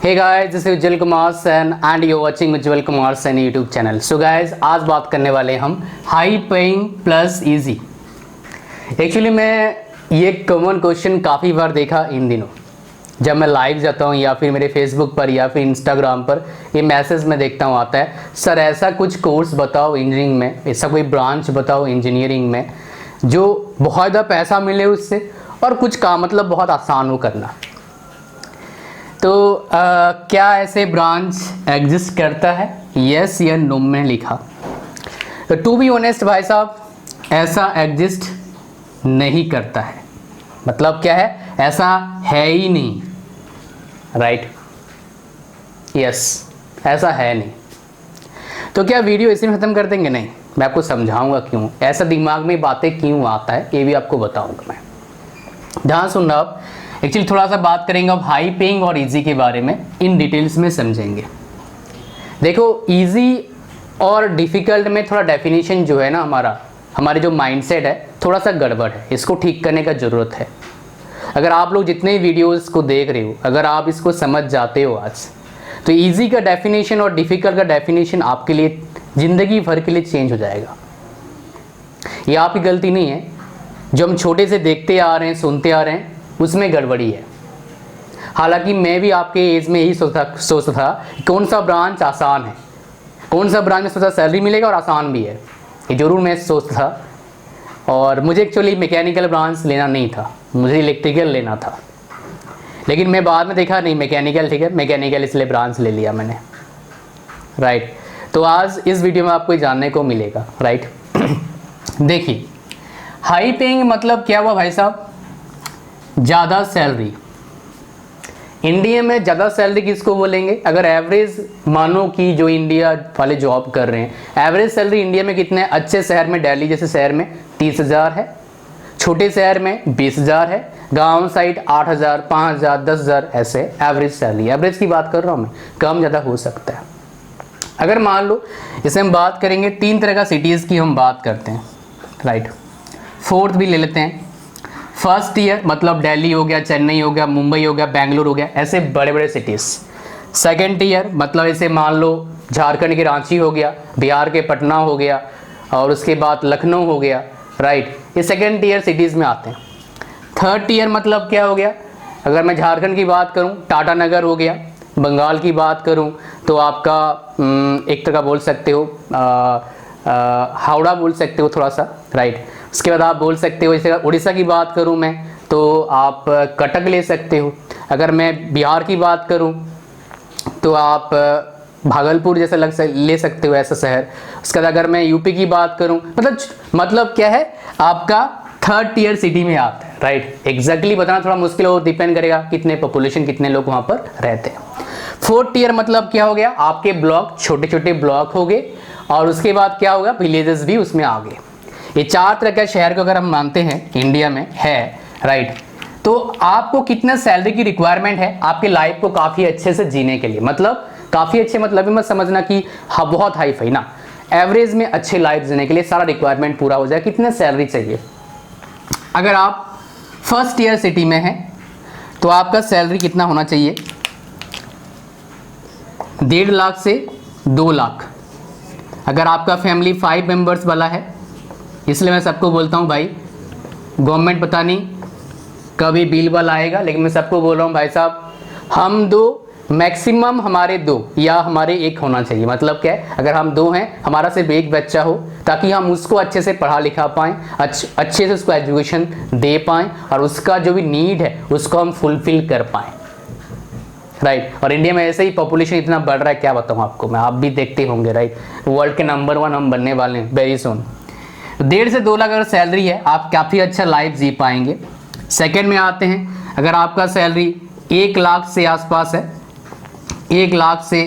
Hey guys, this is Ujjwal Kumar Sen and you're watching Ujjwal Kumar Sen YouTube channel. So guys, आज बात करने वाले हैं हम high paying plus easy. Actually मैं ये कॉमन क्वेश्चन काफ़ी बार देखा इन दिनों, जब मैं लाइव जाता हूँ या फिर मेरे फेसबुक पर या फिर इंस्टाग्राम पर ये मैसेज में देखता हूँ आता है, सर ऐसा कुछ कोर्स बताओ इंजीनियरिंग में, ऐसा कोई ब्रांच बताओ इंजीनियरिंग में जो बहुत ज़्यादा पैसा मिले उससे और कुछ काम मतलब बहुत आसान हो करना। तो क्या ऐसे ब्रांच एग्जिस्ट करता है, यस या नो में लिखा। तो टू बी ऑनेस्ट भाई साहब, ऐसा एग्जिस्ट नहीं करता है। मतलब क्या है, ऐसा है ही नहीं, राइट? यस, ऐसा है नहीं। तो क्या वीडियो इसी में ख़त्म कर देंगे? नहीं, मैं आपको समझाऊंगा क्यों ऐसा दिमाग में बातें क्यों आता है, ये भी आपको बताऊंगा मैं। ध्यान सुनना। आप एक्चुअली थोड़ा सा बात करेंगे अब हाई पेइंग और इजी के बारे में, इन डिटेल्स में समझेंगे। देखो, इजी और डिफ़िकल्ट में थोड़ा डेफिनेशन जो है ना, हमारे जो माइंडसेट है थोड़ा सा गड़बड़ है, इसको ठीक करने का ज़रूरत है। अगर आप लोग जितने वीडियोस को देख रहे हो, अगर आप इसको समझ जाते हो आज, तो इजी का डेफिनेशन और डिफ़िकल्ट का डेफिनेशन आपके लिए ज़िंदगी भर के लिए चेंज हो जाएगा। ये आपकी गलती नहीं है, जो हम छोटे से देखते आ रहे हैं, सुनते आ रहे हैं, उसमें गड़बड़ी है। हालांकि मैं भी आपके एज में यही सोचता था कि कौन सा ब्रांच आसान है, कौन सा ब्रांच में सोचा सैलरी मिलेगा और आसान भी है, ये ज़रूर मैं सोचता था। और मुझे एक्चुअली मैकेनिकल ब्रांच लेना नहीं था, मुझे इलेक्ट्रिकल लेना था, लेकिन मैं बाद में देखा नहीं मैकेनिकल ठीक है, मैकेनिकल इसलिए ब्रांच ले लिया मैंने, राइट? तो आज इस वीडियो में आपको जानने को मिलेगा, राइट? देखिए, हाई पेइंग मतलब क्या हुआ भाई साहब? ज़्यादा सैलरी। इंडिया में ज़्यादा सैलरी किसको बोलेंगे? अगर एवरेज मानो कि जो इंडिया वाले जॉब कर रहे हैं, एवरेज सैलरी इंडिया में कितने है? अच्छे शहर में, दिल्ली जैसे शहर में 30,000 है, छोटे शहर में 20,000 है, गांव साइड 8,000, 5,000, 10,000, ऐसे एवरेज सैलरी। एवरेज की बात कर रहा हूँ मैं, कम ज़्यादा हो सकता है। अगर मान लो इसे हम बात करेंगे, 3 तरह का सिटीज़ की हम बात करते हैं, राइट? फोर्थ भी ले लेते हैं। फर्स्ट ईयर मतलब दिल्ली हो गया, चेन्नई हो गया, मुंबई हो गया, बेंगलुरु हो गया, ऐसे बड़े बड़े सिटीज़। सेकेंड ईयर मतलब ऐसे मान लो झारखंड के रांची हो गया, बिहार के पटना हो गया, और उसके बाद लखनऊ हो गया, राइट? ये सेकेंड ईयर सिटीज़ में आते हैं। थर्ड ईयर मतलब क्या हो गया? अगर मैं झारखंड की बात करूँ, टाटा नगर हो गया। बंगाल की बात करूँ तो आपका एक तरह बोल सकते हो हावड़ा बोल सकते हो थोड़ा सा, राइट? उसके बाद आप बोल सकते हो, जैसे उड़ीसा की बात करूं मैं तो आप कटक ले सकते हो। अगर मैं बिहार की बात करूं तो आप भागलपुर जैसा ले सकते हो, ऐसा शहर। उसके बाद अगर मैं यूपी की बात करूं, मतलब क्या है, आपका थर्ड ईयर सिटी में आता है, राइट? एग्जैक्टली बताना थोड़ा मुश्किल हो, डिपेंड करेगा कितने पॉपुलेशन, कितने लोग वहाँ पर रहते हैं। फोर्थ ईयर मतलब क्या हो गया? आपके ब्लॉक छोटे छोटे ब्लॉक हो गए, और उसके बाद क्या होगा? विलेजेस भी उसमें आ गए। ये 4 तरह के शहर को अगर हम मानते हैं इंडिया में है, राइट? तो आपको कितना सैलरी की रिक्वायरमेंट है आपकी लाइफ को काफ़ी अच्छे से जीने के लिए? मतलब काफ़ी अच्छे मतलब भी मत समझना कि हाँ बहुत हाई फाई ना, एवरेज में अच्छे लाइफ जीने के लिए सारा रिक्वायरमेंट पूरा हो जाए, कितना सैलरी चाहिए? अगर आप फर्स्ट ईयर सिटी में हैं तो आपका सैलरी कितना होना चाहिए? 1.5 लाख से 2 लाख। अगर आपका फैमिली 5 मेंबर्स वाला है, इसलिए मैं सबको बोलता हूँ भाई, गवर्नमेंट पता नहीं कभी बिल वाला आएगा, लेकिन मैं सबको बोल रहा हूँ भाई साहब, हम 2 मैक्सिमम हमारे 2 या हमारे 1 होना चाहिए। मतलब क्या है, अगर हम 2 हैं, हमारा सिर्फ 1 बच्चा हो, ताकि हम उसको अच्छे से पढ़ा लिखा पाएँ, अच्छे से उसको एजुकेशन दे पाएँ, और उसका जो भी नीड है उसको हम फुलफिल कर पाएँ, राइट? और इंडिया में ऐसे ही पॉपुलेशन इतना बढ़ रहा है, क्या बताऊँ आपको मैं, आप भी देखते होंगे, राइट? वर्ल्ड के नंबर 1 हम बनने वाले हैं वेरी सून। 1.5 से 2 लाख अगर सैलरी है, आप काफ़ी अच्छा लाइफ जी पाएंगे। सेकंड में आते हैं, अगर आपका सैलरी 1 लाख से आसपास है, 1 लाख से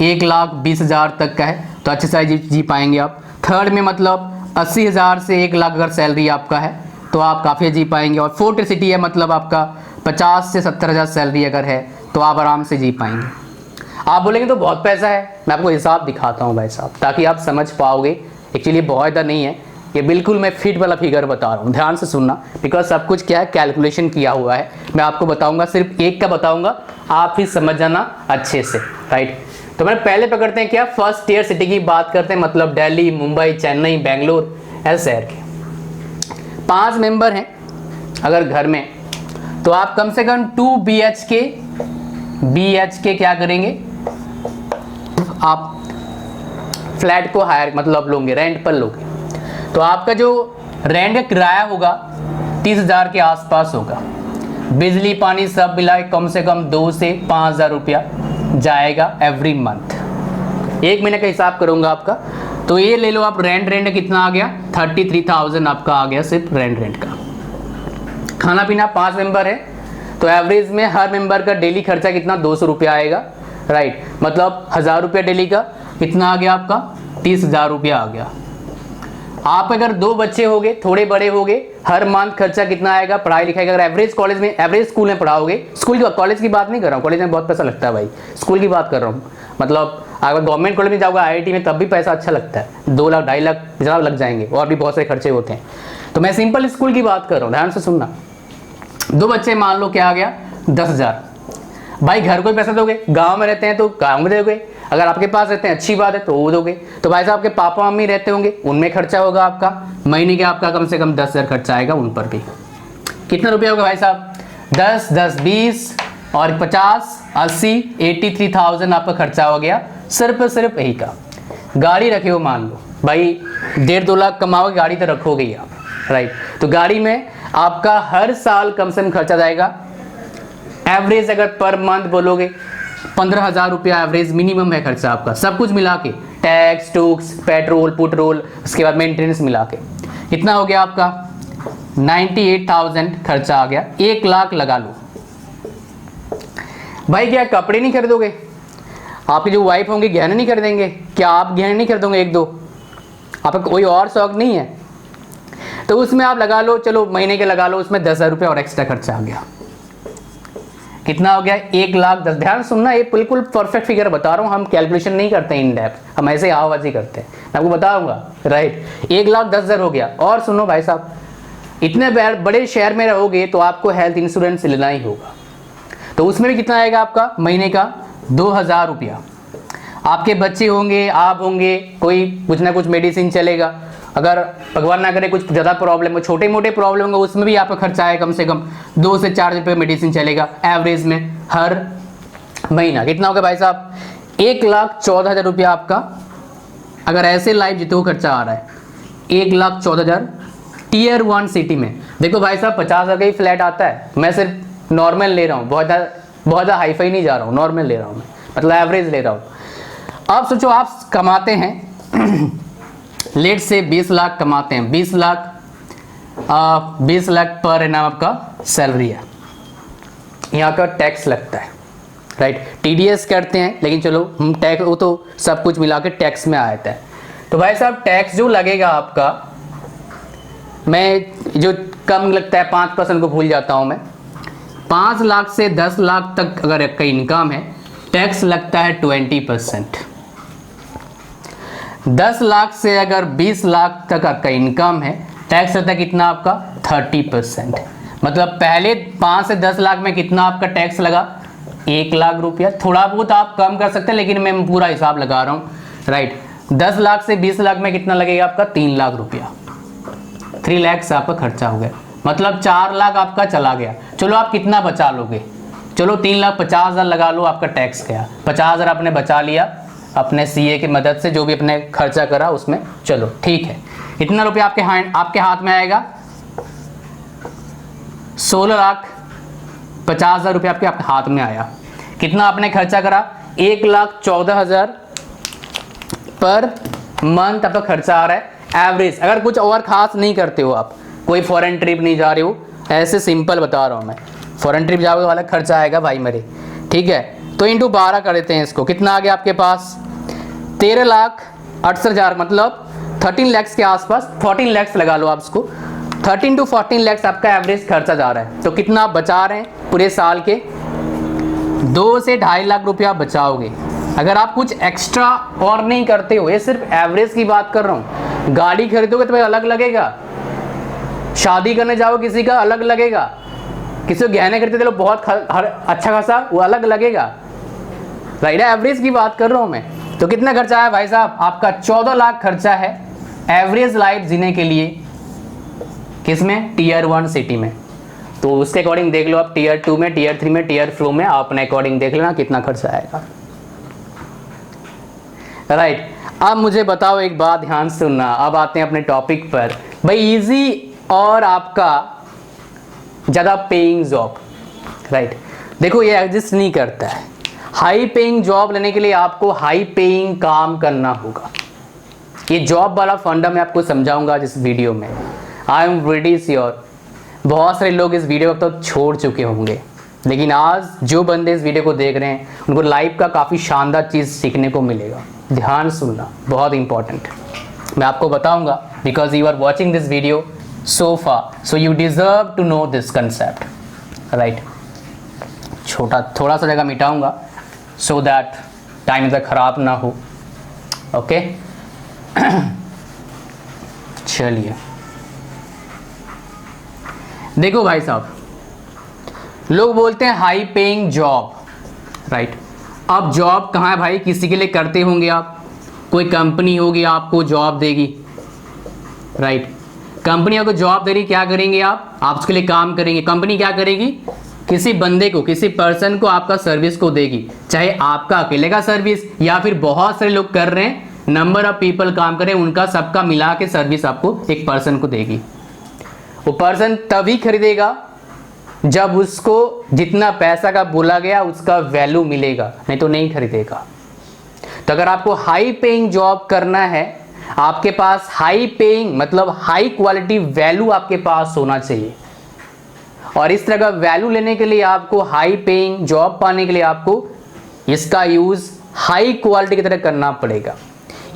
1,20,000 तक का है, तो अच्छे से जी पाएंगे आप। थर्ड में मतलब 80,000 से 1 लाख अगर सैलरी आपका है तो आप काफ़ी जी पाएंगे। और फोर्थ सिटी है मतलब आपका 50 से 70,000 सैलरी अगर है तो आप आराम से जी पाएंगे। आप बोलेंगे तो बहुत पैसा है, मैं आपको हिसाब दिखाता हूँ भाई साहब, ताकि आप समझ पाओगे। एक्चुअली बहुत ज़्यादा नहीं है, ये बिल्कुल मैं फिट वाला फिगर बता रहा हूँ, ध्यान से सुनना, बिकॉज सब कुछ क्या है कैलकुलेशन किया हुआ है। मैं आपको बताऊंगा, सिर्फ एक का बताऊंगा, आप ही समझ जाना अच्छे से, राइट। तो मैं पहले पकड़ते हैं क्या, फर्स्ट टियर सिटी की बात करते हैं, मतलब दिल्ली, मुंबई, चेन्नई, बेंगलोर, ऐसे शहर के 5 मेंबर हैं अगर घर में, तो आप कम से कम 2 BHK क्या करेंगे, आप फ्लैट को हायर मतलब लोगे, रेंट पर लोगे, तो आपका जो रेंट का किराया होगा 30,000 के आसपास होगा। बिजली पानी सब मिला के कम से कम 2 से 5,000 रुपया जाएगा एवरी मंथ। एक महीने का हिसाब करूंगा आपका, तो ये ले लो आप, रेंट कितना आ गया, 33,000 आपका आ गया सिर्फ रेंट का। खाना पीना 5 मेंबर है, तो एवरेज में हर मेंबर का डेली खर्चा कितना, 200 रुपया आएगा, राइट। मतलब 1,000 रुपया डेली का कितना आ गया आपका, 30,000 रुपया आ गया। आप अगर 2 बच्चे हो गए, थोड़े बड़े हो गए, हर मंथ खर्चा कितना आएगा, पढ़ाई लिखाई का, अगर एवरेज कॉलेज में, एवरेज स्कूल में पढ़ाओगे, स्कूल की कॉलेज की बात नहीं कर रहा हूँ, कॉलेज में बहुत पैसा लगता है भाई, स्कूल की बात कर रहा हूँ। मतलब अगर गवर्नमेंट कॉलेज में जाओगे, IIT में, तब भी पैसा अच्छा लगता है, 2 लाख 2.5 लाख ज़्यादा लग जाएंगे, और भी बहुत सारे खर्चे होते हैं। तो मैं सिंपल स्कूल की बात कर रहा हूँ, ध्यान से सुनना। 2 बच्चे मान लो क्या आ गया, 10,000। भाई घर को ही पैसा दोगे, गांव में रहते हैं तो गांव में दोगे, अगर आपके पास रहते हैं अच्छी बात है तो वो दोगे। तो भाई साहब आपके पापा मम्मी रहते होंगे, उनमें खर्चा होगा आपका, महीने का आपका कम से कम 10,000 खर्चा आएगा उन पर भी। कितना रुपया होगा भाई साहब, 10, 10, 20 और 50, 80, 83,000 आपका खर्चा हो गया सिर्फ यही का। गाड़ी रखे हो मान लो भाई 1.5-2 लाख कमाओगे, गाड़ी तो रखोगे ही आप, राइट। तो गाड़ी में आपका हर साल कम से कम खर्चा जाएगा, एवरेज अगर पर मंथ बोलोगे 15,000 रुपया एवरेज मिनिमम है खर्चा आपका, सब कुछ मिला के, टैक्स टूक्स, पेट्रोल, उसके बाद मेंटेनेंस मिला के कितना हो गया आपका, 98,000 खर्चा आ गया। 1 लाख लगा लो। भाई क्या कपड़े नहीं खरीदोगे, आपकी जो वाइफ होंगे गहने नहीं खरीदेंगे क्या, आप गहने नहीं खरीदोगे 1-2, आपका कोई और शौक नहीं है, तो उसमें आप लगा लो, चलो महीने के लगा लो, उसमें 10,000 रुपया और एक्स्ट्रा खर्चा आ गया। कितना हो गया, 1 लाख 10। ध्यान सुनना, ये बिल्कुल परफेक्ट फिगर बता रहा हूँ, हम कैलकुलेशन नहीं करते इन डेप्थ, हम ऐसे आवाज़ी करते हैं, मैं आपको बताऊंगा, राइट। 1,10,000 हो गया। और सुनो भाई साहब, इतने बड़े शहर में रहोगे तो आपको हेल्थ इंश्योरेंस लेना ही होगा, तो उसमें भी कितना आएगा आपका, महीने का 2,000 रुपया। आपके बच्चे होंगे, आप होंगे, कोई कुछ ना कुछ मेडिसिन चलेगा, अगर भगवान ना करे कुछ ज़्यादा प्रॉब्लम हो, छोटे मोटे प्रॉब्लम होंगे, उसमें भी आपका खर्चा है कम से कम 2 से 4 रुपये मेडिसिन चलेगा एवरेज में हर महीना। कितना होगा भाई साहब, 1,14,000 रुपया आपका, अगर ऐसे लाइफ जीते हुए खर्चा आ रहा है 1,14,000 Tier 1 सिटी में। देखो भाई साहब 50,000 का ही फ्लैट आता है, मैं सिर्फ नॉर्मल ले रहा हूँ, बहुत ज़्यादा हाईफाई नहीं जा रहा हूँ, नॉर्मल ले रहा हूँ मैं, मतलब एवरेज ले रहा हूँ। अब सोचो आप कमाते हैं लेट से 20 लाख कमाते हैं, 20 लाख पर एनम आपका सैलरी है, यहाँ का टैक्स लगता है, राइट। TDS करते हैं, लेकिन चलो हम टैक्स, वो तो सब कुछ मिला के टैक्स में आता है। तो भाई साहब टैक्स जो लगेगा आपका, मैं जो कम लगता है 5% को भूल जाता हूँ मैं, 5 लाख से 10 लाख तक अगर आपका इनकम है, टैक्स लगता है 20%। 10 लाख से अगर 20 लाख तक आपका इनकम है, टैक्स रहता है कितना आपका, 30%। मतलब पहले 5 से 10 लाख में कितना आपका टैक्स लगा, 1 लाख रुपया। थोड़ा बहुत आप कम कर सकते हैं, लेकिन मैं पूरा हिसाब लगा रहा हूँ, राइट। 10 लाख से 20 लाख में कितना लगेगा आपका, 3 लाख रुपया, 3 लाख से आपका खर्चा हो गया, मतलब 4 लाख आपका चला गया। चलो आप कितना बचा लोगे, चलो 3,50,000 लगा लो, आपका टैक्स गया, 50,000 आपने बचा लिया अपने CA की मदद से, जो भी अपने खर्चा करा उसमें, चलो ठीक है। कितना रुपया आपके हाथ में आएगा, 16,50,000 रुपया आपके हाथ में आया। कितना आपने खर्चा करा, 1,14,000 पर मंथ आपका खर्चा आ रहा है एवरेज। अगर कुछ और खास नहीं करते हो आप, कोई फॉरेन ट्रिप नहीं जा रहे हो, ऐसे सिंपल बता रहा हूँ मैं, फॉरेन ट्रिप जाओगे वाला खर्चा आएगा भाई मेरे, ठीक है। तो इंटू 12 कर देते हैं इसको, कितना आ गया आपके पास, 13,68,000, मतलब 13 लाख के आसपास, 14 लाख लगा लो आप इसको, 13 to 14 लाख आपका एवरेज खर्चा जा रहा है। तो कितना आप बचा रहे हैं पूरे साल के, 2 से 2.5 लाख रुपया बचाओगे। अगर आप कुछ एक्स्ट्रा और नहीं करते हो, ये सिर्फ एवरेज की बात कर रहा हूँ, गाड़ी खरीदोगे तो भाई अलग लगेगा, शादी करने जाओ किसी का अलग लगेगा, किसी को गहने खरीदते लो बहुत अच्छा खासा, वो अलग लगेगा, राइट। एवरेज की बात कर रहा हूं मैं। तो कितना खर्चा है भाई साहब? आपका 14 लाख खर्चा है एवरेज लाइफ जीने के लिए। किसमें? टीयर 1 सिटी में। तो उसके अकॉर्डिंग देख लो आप, टीयर 2 में, टीयर 3 में, टीयर 4 में, आप अपने अकॉर्डिंग देख लेना कितना खर्चा आएगा, राइट। अब मुझे बताओ एक बात, ध्यान से सुनना। अब आते हैं अपने टॉपिक पर। भाई इजी और आपका ज़्यादा पेइंग जॉब, राइट। देखो ये एग्जिस्ट नहीं करता है। हाई पेइंग जॉब लेने के लिए आपको हाई पेइंग काम करना होगा। ये जॉब वाला फंडा मैं आपको समझाऊंगा इस वीडियो में। आई एम वेरी श्योर बहुत सारे लोग इस वीडियो को तो छोड़ चुके होंगे, लेकिन आज जो बंदे इस वीडियो को देख रहे हैं उनको लाइफ का काफ़ी शानदार चीज़ सीखने को मिलेगा। ध्यान सुनना, बहुत इंपॉर्टेंट। मैं आपको बताऊंगा because you are watching this video so far, so you deserve to know this concept, right. थोड़ा सा जगह मिटाऊंगा सो दैट टाइम इधर खराब ना हो, ओके। चलिए देखो भाई साहब, लोग बोलते हैं हाई पेइंग जॉब, राइट। अब जॉब कहाँ है भाई? किसी के लिए करते होंगे आप, कोई कंपनी होगी आपको जॉब देगी, राइट। कंपनी आपको जॉब दे रही, क्या करेंगे आप उसके लिए काम करेंगे। कंपनी क्या करेगी? किसी बंदे को, किसी पर्सन को आपका सर्विस को देगी, चाहे आपका अकेले का सर्विस या फिर बहुत सारे लोग कर रहे हैं, नंबर ऑफ पीपल काम कर रहे हैं, उनका सबका मिला के सर्विस आपको एक पर्सन को देगी। वो पर्सन तभी खरीदेगा जब उसको जितना पैसा का बोला गया उसका वैल्यू मिलेगा, नहीं तो नहीं खरीदेगा। तो अगर आपको हाई पेइंग जॉब करना है, आपके पास हाई पेइंग मतलब हाई क्वालिटी वैल्यू आपके पास होना चाहिए। और इस तरह का वैल्यू लेने के लिए आपको, हाई पेइंग जॉब पाने के लिए आपको इसका यूज हाई क्वालिटी की तरह करना पड़ेगा।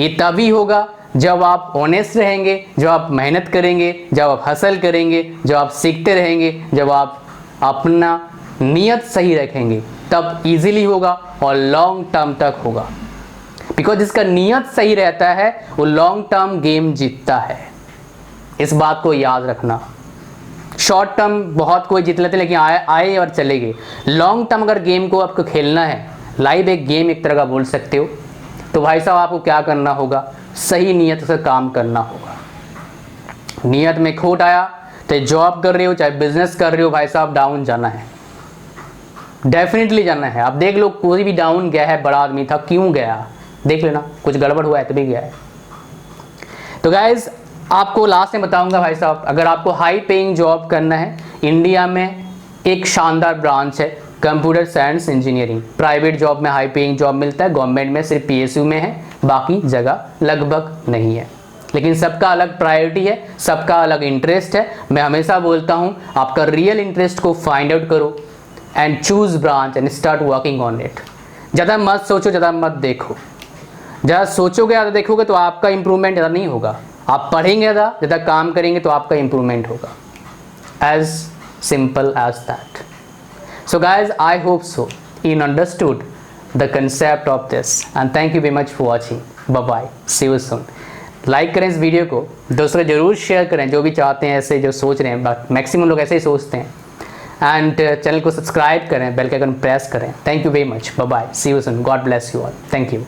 ये तभी होगा जब आप ऑनेस्ट रहेंगे, जब आप मेहनत करेंगे, जब आप हसल करेंगे, जब आप सीखते रहेंगे, जब आप अपना नियत सही रखेंगे, तब इजीली होगा और लॉन्ग टर्म तक होगा। बिकॉज जिसका नियत सही रहता है वो लॉन्ग टर्म गेम जीतता है। इस बात को याद रखना। शॉर्ट टर्म बहुत कोई जीत लेते, लेकिन आए और चले गए। लॉन्ग टर्म अगर गेम को आपको खेलना है, लाइव एक गेम एक तरह का बोल सकते हो, तो भाई साहब आपको क्या करना होगा? सही नियत से काम करना होगा। नियत में खोट आया तो जॉब कर रहे हो चाहे बिजनेस कर रहे हो, भाई साहब डाउन जाना है, डेफिनेटली जाना है। आप देख लो कोई भी डाउन गया है, बड़ा आदमी था, क्यों गया देख लेना, कुछ गड़बड़ हुआ है तभी गया है। तो गाइज आपको लास्ट में बताऊंगा भाई साहब, अगर आपको हाई पेइंग जॉब करना है, इंडिया में एक शानदार ब्रांच है computer science engineering. Private job में हाई पेइंग जॉब मिलता है, गवर्नमेंट में सिर्फ PSU में है, बाकी जगह लगभग नहीं है। लेकिन सबका अलग प्रायोरिटी है, सबका अलग इंटरेस्ट है। मैं हमेशा बोलता हूँ आपका रियल इंटरेस्ट को फाइंड आउट करो and choose branch and start working on it. ज़्यादा मत सोचो, ज़्यादा मत देखो। ज़्यादा सोचोगे, ज़्यादा देखोगे तो आपका इंप्रूवमेंट ज़्यादा नहीं होगा। आप पढ़ेंगे ज़्यादा काम करेंगे तो आपका इंप्रूवमेंट होगा। As simple as that. So guys, I hope so you understood the concept of this and thank you very much for watching. Bye bye. See you soon. Like करें इस वीडियो को, दूसरे जरूर शेयर करें जो भी चाहते हैं, ऐसे जो सोच रहे हैं, मैक्सिमम लोग ऐसे ही सोचते हैं। एंड चैनल को सब्सक्राइब करें, बेल के आइकन प्रेस करें। Thank you very much. Bye bye. See you soon. God bless you all. Thank you.